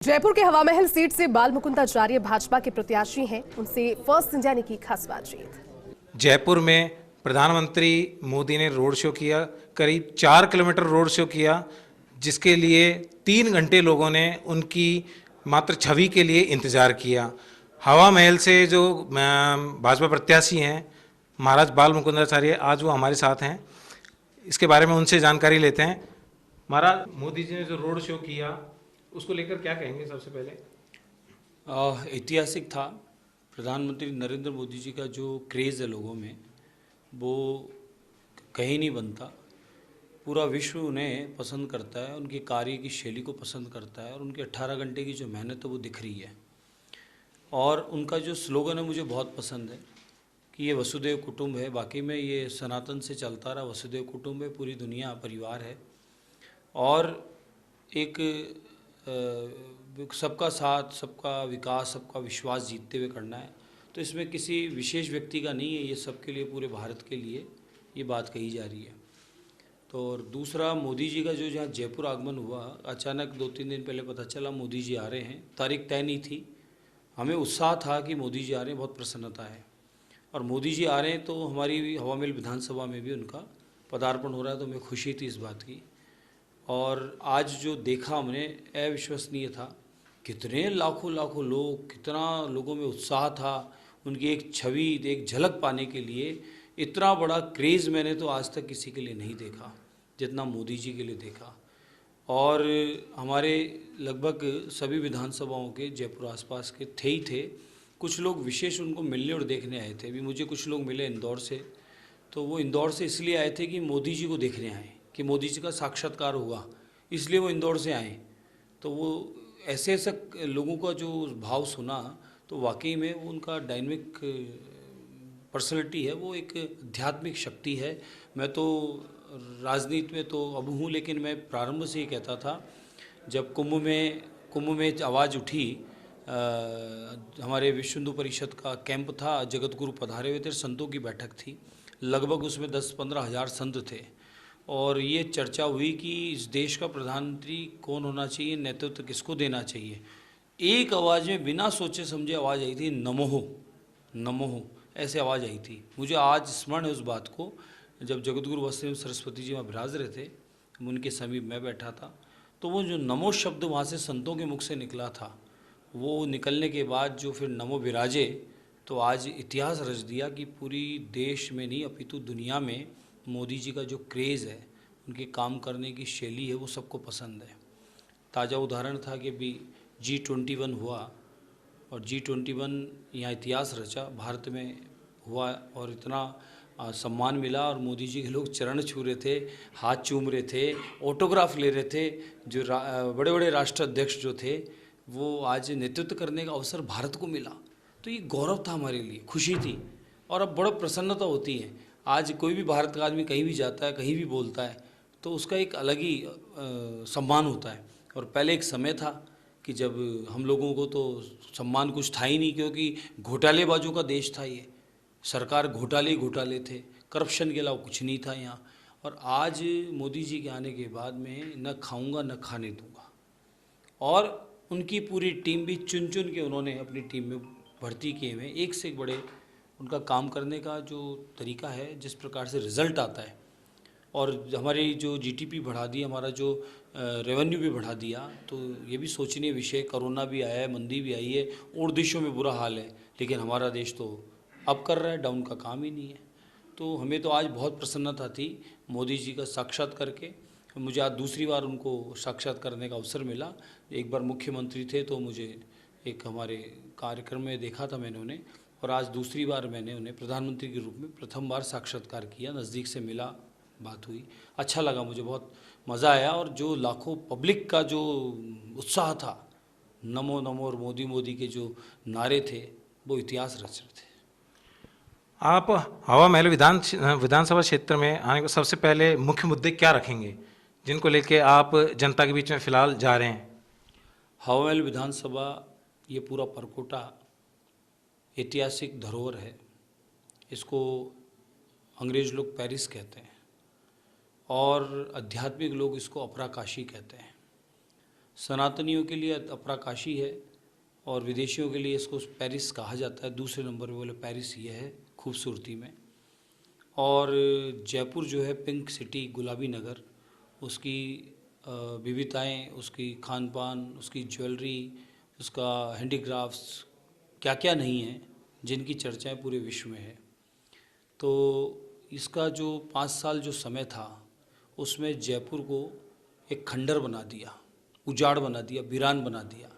जयपुर के हवा महल सीट से बाल मुकुंदाचार्य भाजपा के प्रत्याशी हैं। उनसे फर्स्ट इंडिया ने की खास बातचीत। जयपुर में प्रधानमंत्री मोदी ने रोड शो किया, करीब 4 किलोमीटर रोड शो किया, जिसके लिए 3 घंटे लोगों ने उनकी मात्र छवि के लिए इंतज़ार किया। हवा महल से जो भाजपा प्रत्याशी हैं महाराज बाल मुकुंदाचार्य, आज वो हमारे साथ हैं। इसके बारे में उनसे जानकारी लेते हैं। महाराज, मोदी जी ने जो रोड शो किया उसको लेकर क्या कहेंगे? सबसे पहले ऐतिहासिक था। प्रधानमंत्री नरेंद्र मोदी जी का जो क्रेज़ है लोगों में, वो कहीं नहीं बनता। पूरा विश्व उन्हें पसंद करता है, उनके कार्य की शैली को पसंद करता है और उनके 18 घंटे की जो मेहनत है वो दिख रही है। और उनका जो स्लोगन है मुझे बहुत पसंद है कि ये वसुधैव कुटुंब है। वाकई में ये सनातन से चलता रहा, वसुधैव कुटुंब है, पूरी दुनिया परिवार है। और एक सबका साथ, सबका विकास, सबका विश्वास जीतते हुए करना है। तो इसमें किसी विशेष व्यक्ति का नहीं है, ये सबके लिए, पूरे भारत के लिए ये बात कही जा रही है। तो और दूसरा, मोदी जी का जो जहाँ जयपुर आगमन हुआ, अचानक 2-3 दिन पहले पता चला मोदी जी आ रहे हैं। तारीख तय नहीं थी, हमें उत्साह था कि मोदी जी आ रहे हैं, बहुत प्रसन्नता है। और मोदी जी आ रहे हैं तो हमारी हवा महल विधानसभा में भी उनका पदार्पण हो रहा है, तो हमें खुशी थी इस बात की। और आज जो देखा हमने, अविश्वसनीय था। कितने लाखों लाखों लोग, कितना लोगों में उत्साह था उनकी एक छवि, एक झलक पाने के लिए। इतना बड़ा क्रेज़ मैंने तो आज तक किसी के लिए नहीं देखा जितना मोदी जी के लिए देखा। और हमारे लगभग सभी विधानसभाओं के जयपुर आसपास के थे ही थे। कुछ लोग विशेष उनको मिलने और देखने आए थे। अभी मुझे कुछ लोग मिले इंदौर से, तो वो इंदौर से इसलिए आए थे कि मोदी जी को देखने आए, कि मोदी जी का साक्षात्कार हुआ, इसलिए वो इंदौर से आए। तो वो ऐसे ऐसे लोगों का जो भाव सुना, तो वाकई में वो उनका डायनेमिक पर्सनैलिटी है, वो एक आध्यात्मिक शक्ति है। मैं तो राजनीति में तो अब हूँ, लेकिन मैं प्रारंभ से ही कहता था, जब कुंभ में आवाज़ उठी, हमारे विश्व हिंदू परिषद का कैंप था, जगत गुरु पधारे हुए थे, संतों की बैठक थी, लगभग उसमें 10-15 हज़ार संत थे। और ये चर्चा हुई कि इस देश का प्रधानमंत्री कौन होना चाहिए, नेतृत्व किसको देना चाहिए। एक आवाज़ में बिना सोचे समझे आवाज़ आई थी, नमोह नमोह, ऐसे आवाज़ आई थी। मुझे आज स्मरण है उस बात को, जब जगतगुरु वसुदेव सरस्वती जी वहाँ विराज रहे थे, उनके समीप मैं बैठा था, तो वो जो नमो शब्द वहाँ से संतों के मुख से निकला था, वो निकलने के बाद जो फिर नमो विराजे, तो आज इतिहास रच दिया कि पूरी देश में नहीं अपितु दुनिया में मोदी जी का जो क्रेज़ है, उनके काम करने की शैली है, वो सबको पसंद है। ताज़ा उदाहरण था कि अभी G21 हुआ, और G21 यहाँ इतिहास रचा, भारत में हुआ, और इतना सम्मान मिला, और मोदी जी के लोग चरण छू रहे थे, हाथ चूम रहे थे, ऑटोग्राफ ले रहे थे। जो बड़े बड़े राष्ट्र अध्यक्ष जो थे, वो आज नेतृत्व करने का अवसर भारत को मिला। तो ये गौरव था हमारे लिए, खुशी थी, और अब बड़ा प्रसन्नता होती है। आज कोई भी भारत का आदमी कहीं भी जाता है, कहीं भी बोलता है, तो उसका एक अलग ही सम्मान होता है। और पहले एक समय था कि जब हम लोगों को तो सम्मान कुछ था ही नहीं, क्योंकि घोटालेबाजों का देश था ये, सरकार घोटाले ही घोटाले थे, करप्शन के अलावा कुछ नहीं था यहाँ। और आज मोदी जी के आने के बाद में न खाऊंगा न खाने दूंगा। और उनकी पूरी टीम भी चुन चुन के उन्होंने अपनी टीम में भर्ती किए हुए, एक से एक बड़े उनका काम करने का जो तरीका है, जिस प्रकार से रिज़ल्ट आता है। और हमारी जो जीडीपी बढ़ा दी, हमारा जो रेवेन्यू भी बढ़ा दिया, तो ये भी सोचनीय विषय। कोरोना भी आया है, मंदी भी आई है, और देशों में बुरा हाल है, लेकिन हमारा देश तो अप कर रहा है, डाउन का काम ही नहीं है। तो हमें तो आज बहुत प्रसन्नता थी मोदी जी का साक्षात करके। मुझे आज दूसरी बार उनको साक्षात करने का अवसर मिला। एक बार मुख्यमंत्री थे तो मुझे एक हमारे कार्यक्रम में देखा था मैंने उन्हें, और आज दूसरी बार मैंने उन्हें प्रधानमंत्री के रूप में प्रथम बार साक्षात्कार किया, नज़दीक से मिला, बात हुई, अच्छा लगा, मुझे बहुत मज़ा आया। और जो लाखों पब्लिक का जो उत्साह था, नमो नमो और मोदी मोदी के जो नारे थे, वो इतिहास रच रहे थे। आप हवा महल विधानसभा क्षेत्र में आने को सबसे पहले मुख्य मुद्दे क्या रखेंगे, जिनको लेके आप जनता के बीच में फिलहाल जा रहे हैं? हवा महल विधानसभा, ये पूरा परकोटा ऐतिहासिक धरोहर है। इसको अंग्रेज़ लोग पेरिस कहते हैं, और आध्यात्मिक लोग इसको अपराकाशी कहते हैं। सनातनियों के लिए अपराकाशी है और विदेशियों के लिए इसको पेरिस कहा जाता है। दूसरे नंबर पे बोले पेरिस ये है खूबसूरती में। और जयपुर जो है पिंक सिटी, गुलाबी नगर, उसकी विविधताएँ, उसकी खान पान, उसकी ज्वेलरी, उसका हैंडीक्राफ्ट्स, क्या क्या नहीं है जिनकी चर्चाएं पूरे विश्व में है। तो इसका जो 5 साल जो समय था उसमें जयपुर को एक खंडर बना दिया, उजाड़ बना दिया, वीरान बना दिया।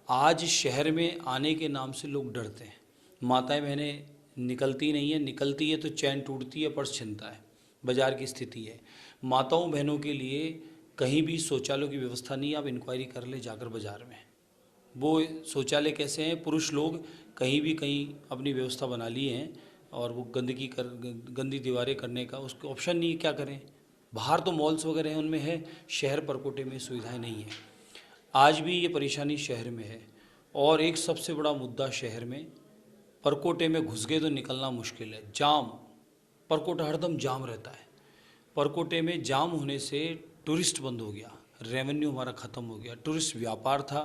आज शहर में आने के नाम से लोग डरते हैं। माताएं बहनें निकलती नहीं है, निकलती है तो चैन टूटती है, पर्स छिनता है। बाजार की स्थिति है। माताओं बहनों के लिए कहीं भी शौचालयों की व्यवस्था नहीं है। आप इंक्वायरी कर ले जाकर बाजार में, वो शौचालय कैसे हैं। पुरुष लोग कहीं भी कहीं अपनी व्यवस्था बना ली हैं और वो गंदी दीवारें करने का उसको ऑप्शन नहीं है, क्या करें। बाहर तो मॉल्स वगैरह हैं, उनमें है, शहर परकोटे में सुविधाएं नहीं है। आज भी ये परेशानी शहर में है। और एक सबसे बड़ा मुद्दा शहर में, परकोटे में घुस गए तो निकलना मुश्किल है। जाम, परकोटा हरदम जाम रहता है। परकोटे में जाम होने से टूरिस्ट बंद हो गया, रेवेन्यू हमारा ख़त्म हो गया। टूरिस्ट व्यापार था,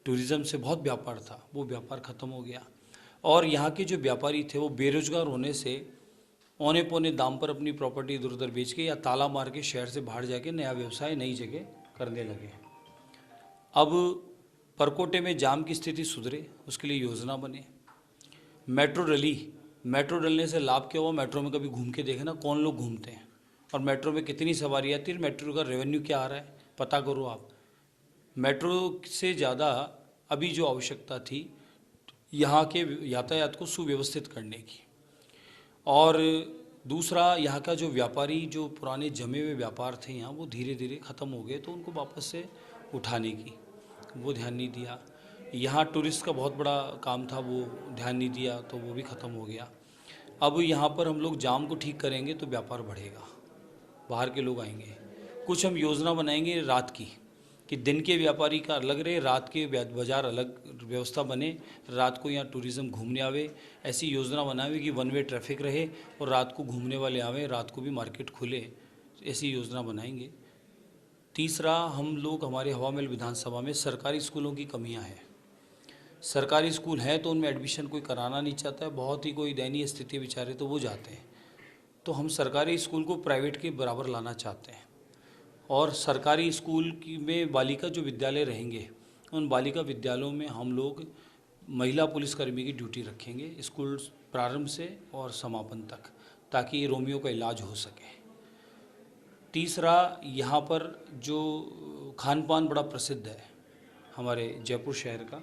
टूरिज़्म से बहुत व्यापार था, वो व्यापार ख़त्म हो गया। और यहाँ के जो व्यापारी थे वो बेरोजगार होने से औने पौने दाम पर अपनी प्रॉपर्टी इधर उधर बेच के या ताला मार के शहर से बाहर जाके नया व्यवसाय नई जगह करने लगे। अब परकोटे में जाम की स्थिति सुधरे, उसके लिए योजना बने। मेट्रो डलने से लाभ क्या हुआ। मेट्रो में कभी घूम के देखे ना, कौन लोग घूमते हैं और मेट्रो में कितनी सवारी आती है, मेट्रो का रेवेन्यू क्या आ रहा है, पता करो आप। मेट्रो से ज़्यादा अभी जो आवश्यकता थी यहाँ के यातायात को सुव्यवस्थित करने की। और दूसरा, यहाँ का जो व्यापारी, जो पुराने जमे हुए व्यापार थे यहाँ, वो धीरे धीरे ख़त्म हो गए, तो उनको वापस से उठाने की वो ध्यान नहीं दिया। यहाँ टूरिस्ट का बहुत बड़ा काम था, वो ध्यान नहीं दिया, तो वो भी ख़त्म हो गया। अब यहाँ पर हम लोग जाम को ठीक करेंगे तो व्यापार बढ़ेगा, बाहर के लोग आएंगे। कुछ हम योजना बनाएंगे रात की, कि दिन के व्यापारी का अलग रहे, रात के बाज़ार अलग व्यवस्था बने, रात को यहाँ टूरिज़्म घूमने आवे। ऐसी योजना बनावे कि 1 वे ट्रैफिक रहे और रात को घूमने वाले आवे, रात को भी मार्केट खुले, ऐसी योजना बनाएंगे। तीसरा, हम लोग हमारे हवा महल विधानसभा में सरकारी स्कूलों की कमियां हैं। सरकारी स्कूल हैं तो उनमें एडमिशन कोई कराना नहीं चाहता है, बहुत ही कोई दयनीय स्थिति बेचारे तो वो जाते हैं। तो हम सरकारी स्कूल को प्राइवेट के बराबर लाना चाहते हैं। और सरकारी स्कूल की में बालिका जो विद्यालय रहेंगे, उन बालिका विद्यालयों में हम लोग महिला पुलिसकर्मी की ड्यूटी रखेंगे, स्कूल प्रारंभ से और समापन तक, ताकि रोमियो का इलाज हो सके। तीसरा, यहाँ पर जो खान पान बड़ा प्रसिद्ध है, हमारे जयपुर शहर का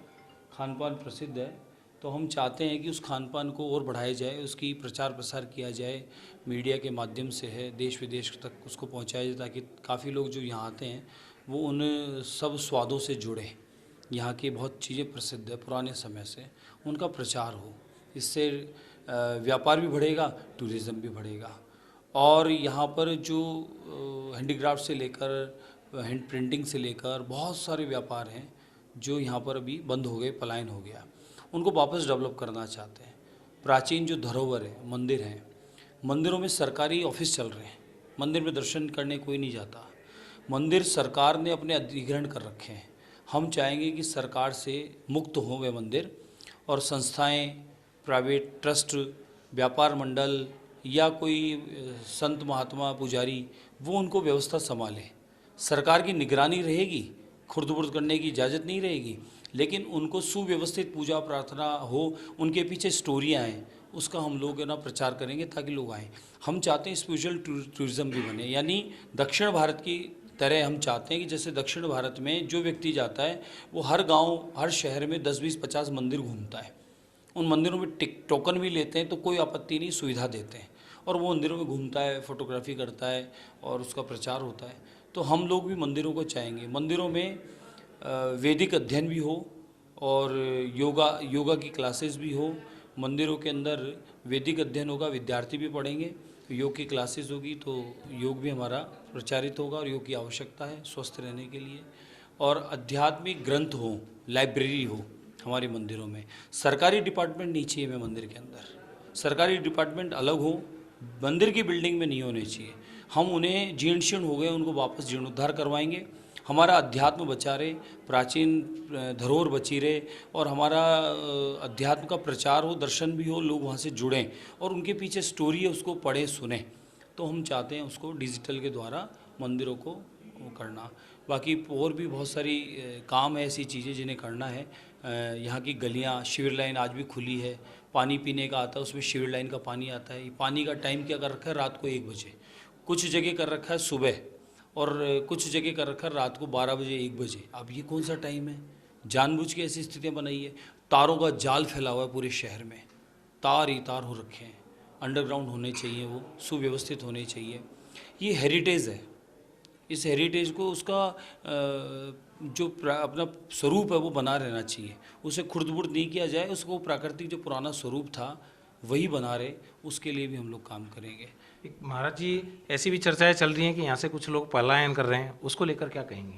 खान पान प्रसिद्ध है, तो हम चाहते हैं कि उस खान पान को और बढ़ाया जाए, उसकी प्रचार प्रसार किया जाए, मीडिया के माध्यम से है, देश विदेश तक उसको पहुंचाया जाए, ताकि काफ़ी लोग जो यहाँ आते हैं वो उन सब स्वादों से जुड़े। यहाँ की बहुत चीज़ें प्रसिद्ध है पुराने समय से, उनका प्रचार हो। इससे व्यापार भी बढ़ेगा, टूरिज़्म भी बढ़ेगा। और यहाँ पर जो हैंडीक्राफ्ट से लेकर, हैंड प्रिंटिंग से लेकर बहुत सारे व्यापार हैं जो यहाँ पर अभी बंद हो गए, पलायन हो गया, उनको वापस डेवलप करना चाहते हैं। प्राचीन जो धरोहर है, मंदिर हैं, मंदिरों में सरकारी ऑफिस चल रहे हैं, मंदिर में दर्शन करने कोई नहीं जाता। मंदिर सरकार ने अपने अधिग्रहण कर रखे हैं। हम चाहेंगे कि सरकार से मुक्त हों वे मंदिर, और संस्थाएं, प्राइवेट ट्रस्ट, व्यापार मंडल या कोई संत महात्मा पुजारी, वो उनको व्यवस्था संभालें। सरकार की निगरानी रहेगी, खुर्द-बुर्द करने की इजाज़त नहीं रहेगी, लेकिन उनको सुव्यवस्थित पूजा प्रार्थना हो, उनके पीछे स्टोरियाँ हैं, उसका हम लोग है ना प्रचार करेंगे ताकि लोग आएँ। हम चाहते हैं स्पिरिचुअल टूरिज़्म भी बने, यानी दक्षिण भारत की तरह हम चाहते हैं कि जैसे दक्षिण भारत में जो व्यक्ति जाता है वो हर गांव, हर शहर में 10, 20, 50 मंदिर घूमता है। उन मंदिरों में टोकन भी लेते हैं तो कोई आपत्ति नहीं, सुविधा देते हैं, और वो मंदिरों में घूमता है, फोटोग्राफी करता है और उसका प्रचार होता है। तो हम लोग भी मंदिरों को चाहेंगे, मंदिरों में वैदिक अध्ययन भी हो और योगा की क्लासेस भी हो। मंदिरों के अंदर वैदिक अध्ययन होगा, विद्यार्थी भी पढ़ेंगे, योग की क्लासेस होगी, तो योग भी हमारा प्रचारित होगा, और योग की आवश्यकता है स्वस्थ रहने के लिए। और आध्यात्मिक ग्रंथ हो, लाइब्रेरी हो हमारे मंदिरों में। सरकारी डिपार्टमेंट नहीं चाहिए हमें मंदिर के अंदर, सरकारी डिपार्टमेंट अलग हो, मंदिर की बिल्डिंग में नहीं होने चाहिए। हम उन्हें जीर्ण शीर्ण हो गए, उनको वापस जीर्णोद्धार करवाएंगे हमारा अध्यात्म बचा रहे, प्राचीन धरोहर बची रहे और हमारा अध्यात्म का प्रचार हो, दर्शन भी हो, लोग वहाँ से जुड़ें और उनके पीछे स्टोरी है उसको पढ़ें सुने। तो हम चाहते हैं उसको डिजिटल के द्वारा मंदिरों को वो करना। बाकी और भी बहुत सारी काम है, ऐसी चीज़ें जिन्हें करना है। यहाँ की गलियाँ, शिविर लाइन आज भी खुली है, पानी पीने का आता है, उसमें शिविर लाइन का पानी आता है। पानी का टाइम क्या कर रखा है, रात को 1 बजे, कुछ जगह कर रखा है सुबह, और कुछ जगह कर रखा है रात को 12 बजे 1 बजे। अब ये कौन सा टाइम है? जानबूझ के ऐसी स्थितियाँ बनाई है। तारों का जाल फैला हुआ है पूरे शहर में, तार ही तार हो रखे हैं। अंडरग्राउंड होने चाहिए, वो सुव्यवस्थित होने चाहिए। ये हेरिटेज है, इस हेरिटेज को उसका जो अपना स्वरूप है वो बना रहना चाहिए, उसे खुर्द-बुर्द नहीं किया जाए, उसको प्राकृतिक जो पुराना स्वरूप था वही बना रहे, उसके लिए भी हम लोग काम करेंगे। एक महाराज जी, ऐसी भी चर्चाएं चल रही हैं कि यहाँ से कुछ लोग पलायन कर रहे हैं, उसको लेकर क्या कहेंगे?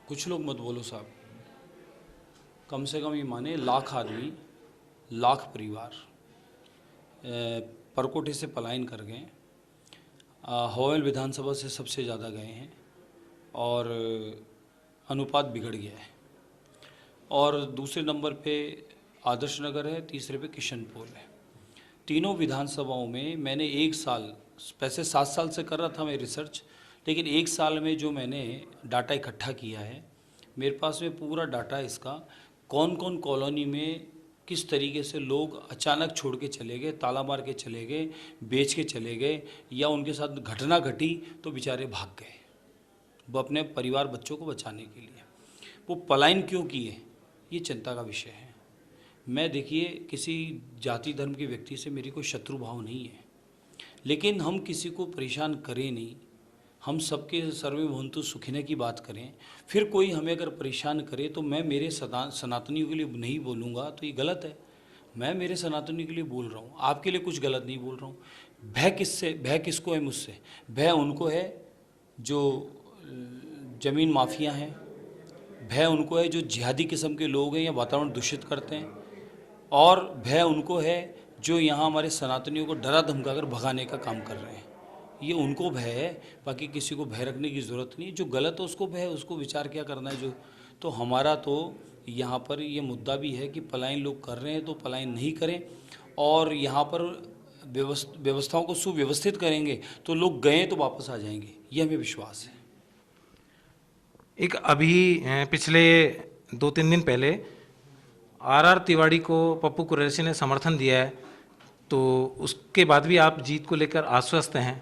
कुछ लोग मत बोलो साहब, कम से कम ये माने लाख आदमी, लाख परिवार परकोटे से पलायन कर गए। हवामहल विधानसभा से सबसे ज़्यादा गए हैं और अनुपात बिगड़ गया है। और दूसरे नंबर पे आदर्श नगर है, तीसरे पे किशनपुर है। तीनों विधानसभाओं में मैंने 1 साल, वैसे 7 साल से कर रहा था मैं रिसर्च, लेकिन 1 साल में जो मैंने डाटा इकट्ठा किया है, मेरे पास में पूरा डाटा है इसका, कौन कौन कॉलोनी में किस तरीके से लोग अचानक छोड़ के चले गए, ताला मार के चले गए, बेच के चले गए, या उनके साथ घटना घटी तो बेचारे भाग गए वो अपने परिवार बच्चों को बचाने के लिए। वो पलायन क्यों किए, ये चिंता का विषय है। मैं देखिए किसी जाति धर्म के व्यक्ति से मेरी कोई शत्रु भाव नहीं है, लेकिन हम किसी को परेशान करें नहीं, हम सबके सर्वे भवन्तु सुखिनः की बात करें। फिर कोई हमें अगर परेशान करे तो मैं मेरे सनातनियों के लिए नहीं बोलूँगा तो ये गलत है। मैं मेरे सनातनियों के लिए बोल रहा हूँ, आपके लिए कुछ गलत नहीं बोल रहा हूँ। भय किससे, भय किसको है मुझसे? भय उनको है जो ज़मीन माफिया हैं, भय उनको है जो जिहादी किस्म के लोग हैं या वातावरण दूषित करते हैं, और भय उनको है जो यहाँ हमारे सनातनियों को डरा धमका कर भगाने का काम कर रहे हैं। ये उनको भय है, बाकी किसी को भय रखने की ज़रूरत नहीं। जो गलत है उसको भय, उसको विचार क्या करना है। जो तो हमारा तो यहाँ पर ये मुद्दा भी है कि पलायन लोग कर रहे हैं तो पलायन नहीं करें, और यहाँ पर व्यवस्थाओं को सुव्यवस्थित करेंगे तो लोग गए तो वापस आ जाएंगे, ये हमें विश्वास है। एक अभी पिछले 2-3 दिन पहले आर तिवारी को पप्पू कुरैशी ने समर्थन दिया है, तो उसके बाद भी आप जीत को लेकर आश्वस्त हैं,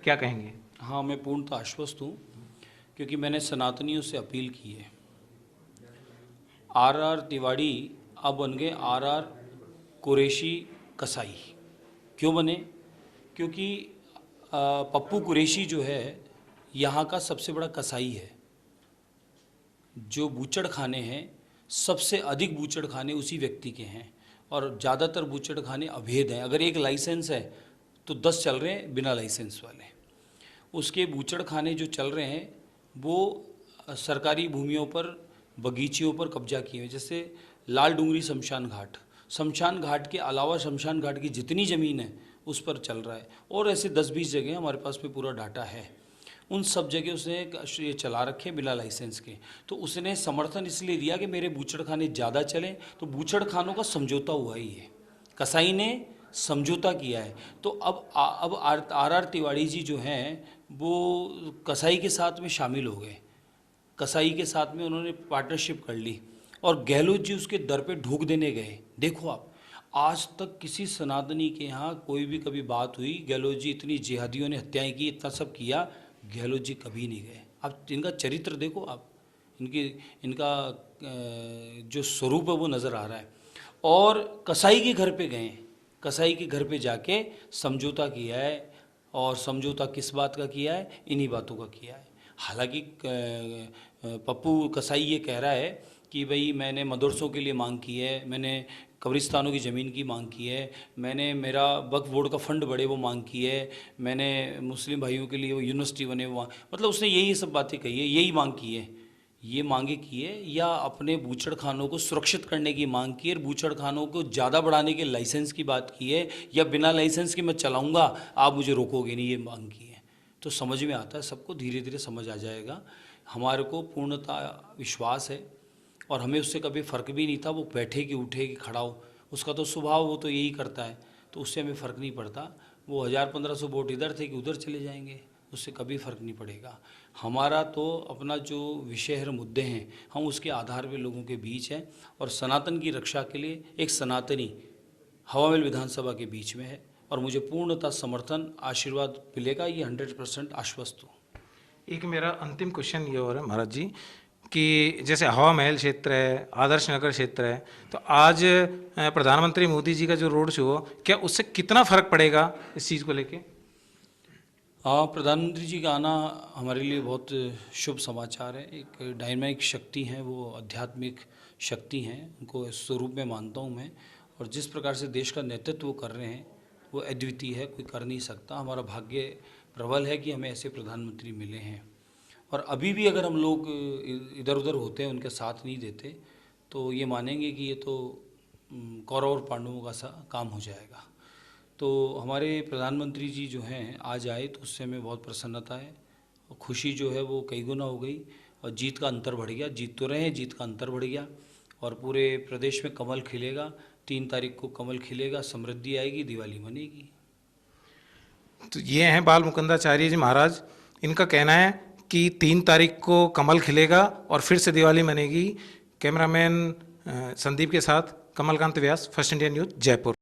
क्या कहेंगे? हाँ, मैं पूर्णतः आश्वस्त हूँ, क्योंकि मैंने सनातनियों से अपील की है। आर तिवारी अब बन गए आर कुरैशी कसाई। क्यों बने? क्योंकि पप्पू कुरैशी जो है यहाँ का सबसे बड़ा कसाई है। जो बूचड़ खाने हैं, सबसे अधिक बूचड़ खाने उसी व्यक्ति के हैं, और ज़्यादातर बूचड़ खाने अवैध हैं। अगर एक लाइसेंस है तो 10 चल रहे हैं बिना लाइसेंस वाले। उसके बूचड़ खाने जो चल रहे हैं वो सरकारी भूमियों पर, बगीचियों पर कब्जा किए हुए, जैसे लाल डूंगरी शमशान घाट के अलावा शमशान घाट की जितनी ज़मीन है उस पर चल रहा है, और ऐसे 10-20 जगह हमारे पास में पूरा डाटा है। उन सब जगह उसने ये चला रखे बिना लाइसेंस के। तो उसने समर्थन इसलिए दिया कि मेरे बूचड़ खाने ज़्यादा चलें, तो बूचड़ खानों का समझौता हुआ ही है, कसाई ने समझौता किया है। तो अब आर तिवारी जी जो हैं वो कसाई के साथ में शामिल हो गए, कसाई के साथ में उन्होंने पार्टनरशिप कर ली, और गहलोत जी उसके दर पे ढूक देने गए। देखो आप, आज तक किसी सनातनी के यहाँ कोई भी कभी बात हुई, गहलोत जी इतनी जिहादियों ने हत्याएं की, इतना सब किया, गहलोत जी कभी नहीं गए। अब इनका चरित्र देखो आप, इनका जो स्वरूप है वो नज़र आ रहा है। और कसाई के घर पे गए, कसाई के घर पे जाके समझौता किया है, और समझौता किस बात का किया है? इन्हीं बातों का किया है। हालांकि पप्पू कसाई ये कह रहा है कि भाई मैंने मदरसों के लिए मांग की है, मैंने कब्रिस्तानों की ज़मीन की मांग की है, मैंने मेरा वक्फ बोर्ड का फ़ंड बढ़े वो मांग की है, मैंने मुस्लिम भाइयों के लिए वो यूनिवर्सिटी बने वो, मतलब उसने यही सब बातें कही है, यही मांग की है। ये मांगे की है, या अपने बूचड़ खानों को सुरक्षित करने की मांग की है, बूचड़ खानों को ज़्यादा बढ़ाने के लाइसेंस की बात की है, या बिना लाइसेंस के मैं चलाऊँगा आप मुझे रोकोगे नहीं, ये मांग की है। तो समझ में आता है सबको, धीरे धीरे समझ आ जाएगा। हमारे को पूर्णतः विश्वास है और हमें उससे कभी फ़र्क भी नहीं था। वो बैठे कि उठे कि खड़ा हो, उसका तो स्वभाव, वो तो यही करता है, तो उससे हमें फ़र्क नहीं पड़ता। वो 1000-1500 वोट इधर थे कि उधर चले जाएंगे, उससे कभी फ़र्क नहीं पड़ेगा। हमारा तो अपना जो विषय है, मुद्दे हैं, हम उसके आधार पे लोगों के बीच हैं और सनातन की रक्षा के लिए एक सनातनी हवा महल विधानसभा के बीच में है और मुझे पूर्णतः समर्थन आशीर्वाद मिलेगा, ये 100% आश्वस्त हूँ। एक मेरा अंतिम क्वेश्चन ये और है महाराज जी कि जैसे हवा महल क्षेत्र है, आदर्श नगर क्षेत्र है, तो आज प्रधानमंत्री मोदी जी का जो रोड शो हो, क्या उससे कितना फर्क पड़ेगा इस चीज़ को लेके? हाँ, प्रधानमंत्री जी का आना हमारे लिए बहुत शुभ समाचार है। एक डायनामिक शक्ति हैं, वो आध्यात्मिक शक्ति हैं, उनको इस स्वरूप में मानता हूँ मैं। और जिस प्रकार से देश का नेतृत्व वो कर रहे हैं, वो अद्वितीय है, कोई कर नहीं सकता। हमारा भाग्य प्रबल है कि हमें ऐसे प्रधानमंत्री मिले हैं। और अभी भी अगर हम लोग इधर उधर होते हैं, उनके साथ नहीं देते, तो ये मानेंगे कि ये तो कौरव और पांडवों का सा काम हो जाएगा। तो हमारे प्रधानमंत्री जी जो हैं आज आए, तो उससे हमें बहुत प्रसन्नता है और खुशी जो है वो कई गुना हो गई और जीत का अंतर बढ़ गया। जीत तो रहे हैं, जीत का अंतर बढ़ गया और पूरे प्रदेश में कमल खिलेगा। 3 तारीख को कमल खिलेगा, समृद्धि आएगी, दिवाली मनेगी। तो ये हैं बाल मुकुंदाचार्य जी महाराज। इनका कहना है कि 3 तारीख को कमल खिलेगा और फिर से दिवाली मनेगी। कैमरामैन संदीप के साथ कमलकांत व्यास, फर्स्ट इंडिया न्यूज़, जयपुर।